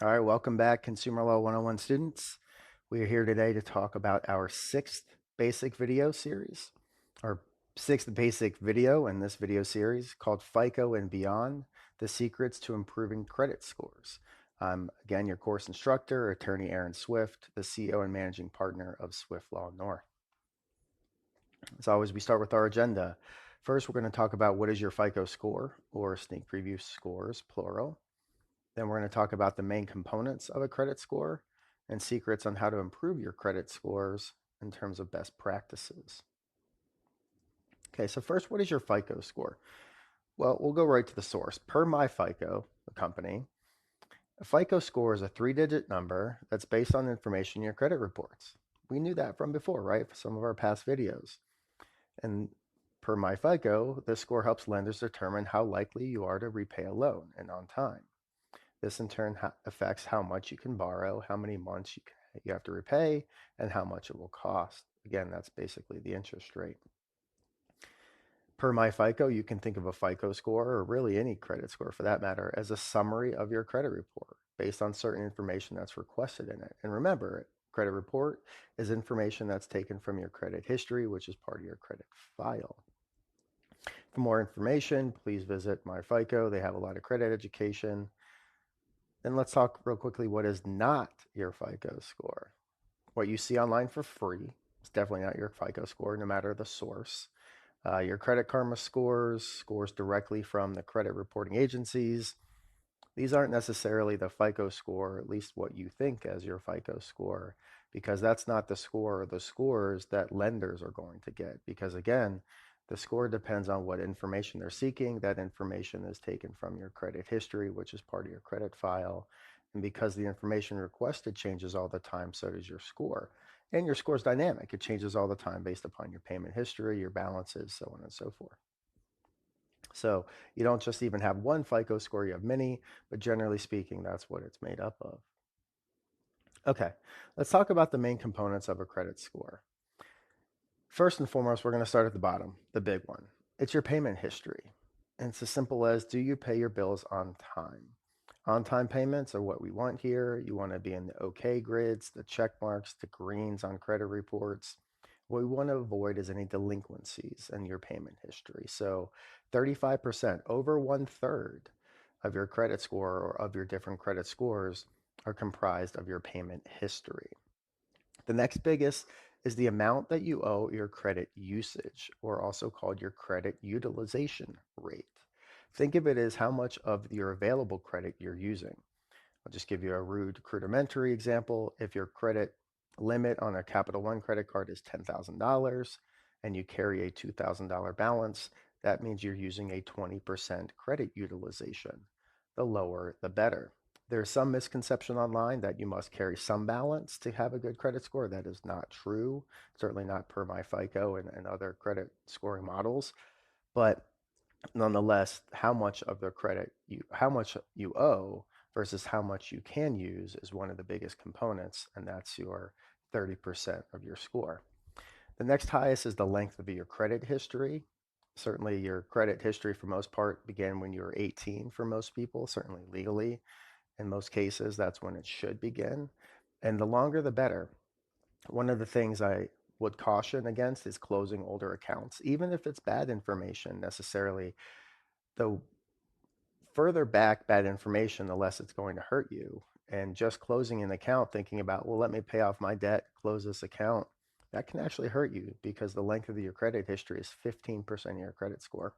All right, welcome back, Consumer Law 101 students. We are here today to talk about our sixth basic video series, our sixth basic video in this video series called FICO and Beyond, the Secrets to Improving Credit Scores. Again, your course instructor, attorney Aaron Swift, the CEO and managing partner of Swift Law North. As always, we start with our agenda. First, we're going to talk about what is your FICO score, or sneak preview scores, plural. Then we're going to talk about the main components of a credit score and secrets on how to improve your credit scores in terms of best practices. Okay, so first, what is your FICO score? Well, we'll go right to the source. Per MyFICO, the company, a FICO score is a three-digit number that's based on information in your credit reports. We knew that from before, right? For some of our past videos. And per MyFICO, this score helps lenders determine how likely you are to repay a loan and on time. This in turn affects how much you can borrow, how many months you have to repay, and how much it will cost. Again, that's basically the interest rate. Per MyFICO, you can think of a FICO score, or really any credit score for that matter, as a summary of your credit report based on certain information that's requested in it. And remember, credit report is information that's taken from your credit history, which is part of your credit file. For more information, please visit MyFICO. They have a lot of credit education. Then let's talk real quickly what is not your FICO score. What you see online for free is definitely not your FICO score, no matter the source. Your Credit Karma scores directly from the credit reporting agencies. These aren't necessarily the FICO score, at least what you think as your FICO score, because that's not the score or the scores that lenders are going to get. Because again, the score depends on what information they're seeking. That information is taken from your credit history, which is part of your credit file. And because the information requested changes all the time, so does your score. And your score is dynamic. It changes all the time based upon your payment history, your balances, so on and so forth. So you don't just even have one FICO score, you have many, but generally speaking, that's what it's made up of. Okay, let's talk about the main components of a credit score. First and foremost, we're going to start at the bottom, the big one. It's your payment history. And it's as simple as, do you pay your bills on time? On-time payments are what we want here. You want to be in the okay grids, the check marks, the greens on credit reports. What we want to avoid is any delinquencies in your payment history. So 35%, over one third of your credit score or of your different credit scores are comprised of your payment history. The next biggest is the amount that you owe your credit usage, or also called your credit utilization rate. Think of it as how much of your available credit you're using. I'll just give you a rudimentary example. If your credit limit on a Capital One credit card is $10,000 and you carry a $2,000 balance, that means you're using a 20% credit utilization. The lower, the better. There's some misconception online that you must carry some balance to have a good credit score. That is not true, certainly not per MyFICO and other credit scoring models. But nonetheless, how much you owe versus how much you can use is one of the biggest components, and that's your 30% of your score. The next highest is the length of your credit history. Certainly, your credit history for most part began when you were 18 for most people, certainly legally. In most cases, that's when it should begin. And the longer, the better. One of the things I would caution against is closing older accounts, even if it's bad information necessarily. The further back bad information, the less it's going to hurt you. And just closing an account thinking about, well, let me pay off my debt, close this account, that can actually hurt you because the length of your credit history is 15% of your credit score.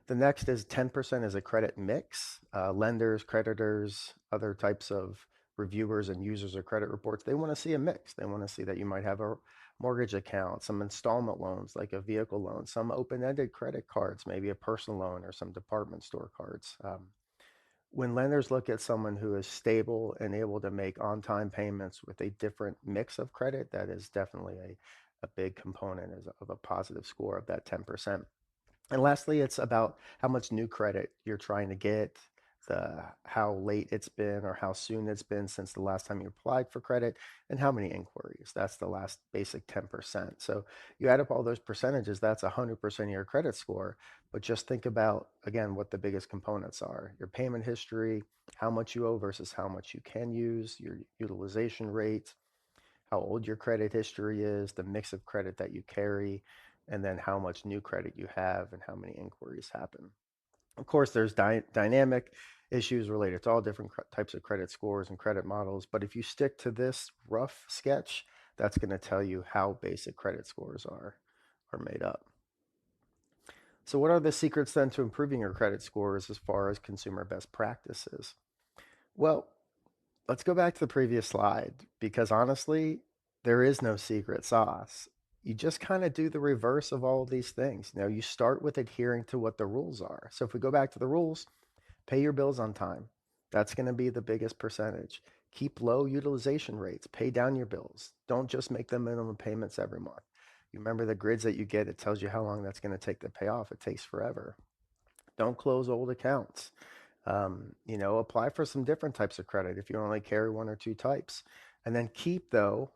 The next is 10% is a credit mix. Lenders, creditors, other types of reviewers and users of credit reports, they want to see a mix. They want to see that you might have a mortgage account, some installment loans like a vehicle loan, some open-ended credit cards, maybe a personal loan or some department store cards. When lenders look at someone who is stable and able to make on-time payments with a different mix of credit, that is definitely a big component of a positive score of that 10%. And lastly, it's about how much new credit you're trying to get the how late it's been or how soon it's been since the last time you applied for credit, and how many inquiries. That's the last basic 10%. So you add up all those percentages, that's 100% of your credit score. But just think about, again, what the biggest components are: your payment history, how much you owe versus how much you can use, your utilization rate, how old your credit history is, the mix of credit that you carry, and then how much new credit you have and how many inquiries happen. Of course, there's dynamic issues related to all different types of credit scores and credit models, but if you stick to this rough sketch, that's going to tell you how basic credit scores are made up. So what are the secrets then to improving your credit scores as far as consumer best practices? Well, let's go back to the previous slide because honestly, there is no secret sauce. You just kind of do the reverse of all of these things. You start with adhering to what the rules are. So if we go back to the rules, pay your bills on time. That's going to be the biggest percentage. Keep low utilization rates. Pay down your bills. Don't just make the minimum payments every month. You remember the grids that you get, it tells you how long that's going to take to pay off. It takes forever. Don't close old accounts. Apply for some different types of credit if you only carry one or two types. And then keep, though,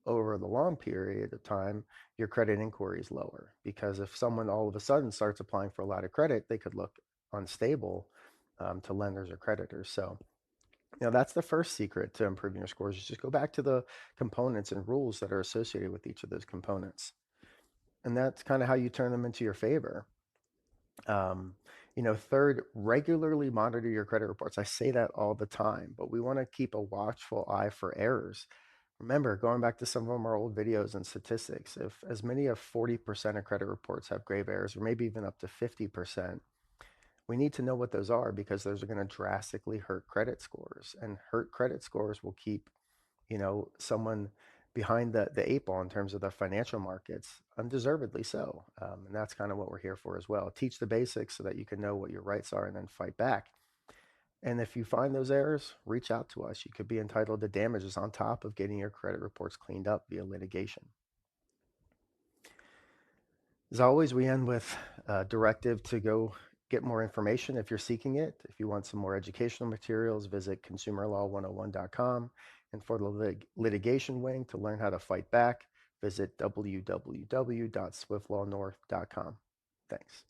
over the long period of time, your credit inquiries lower. Because if someone all of a sudden starts applying for a lot of credit, they could look unstable to lenders or creditors. So, that's the first secret to improving your scores is just go back to the components and rules that are associated with each of those components. And that's kind of how you turn them into your favor. Um, Third, regularly monitor your credit reports. I say that all the time, but we want to keep a watchful eye for errors. Remember, going back to some of our old videos and statistics, if as many as 40% of credit reports have grave errors, or maybe even up to 50%, we need to know what those are because those are going to drastically hurt credit scores. And hurt credit scores will keep someone behind the eight ball in terms of the financial markets, undeservedly so. And that's kind of what we're here for as well. Teach the basics so that you can know what your rights are and then fight back. And if you find those errors, reach out to us. You could be entitled to damages on top of getting your credit reports cleaned up via litigation. As always, we end with a directive to go get more information if you're seeking it. If you want some more educational materials, visit consumerlaw101.com. And for the litigation wing, to learn how to fight back, visit www.swiftlawnorth.com. Thanks.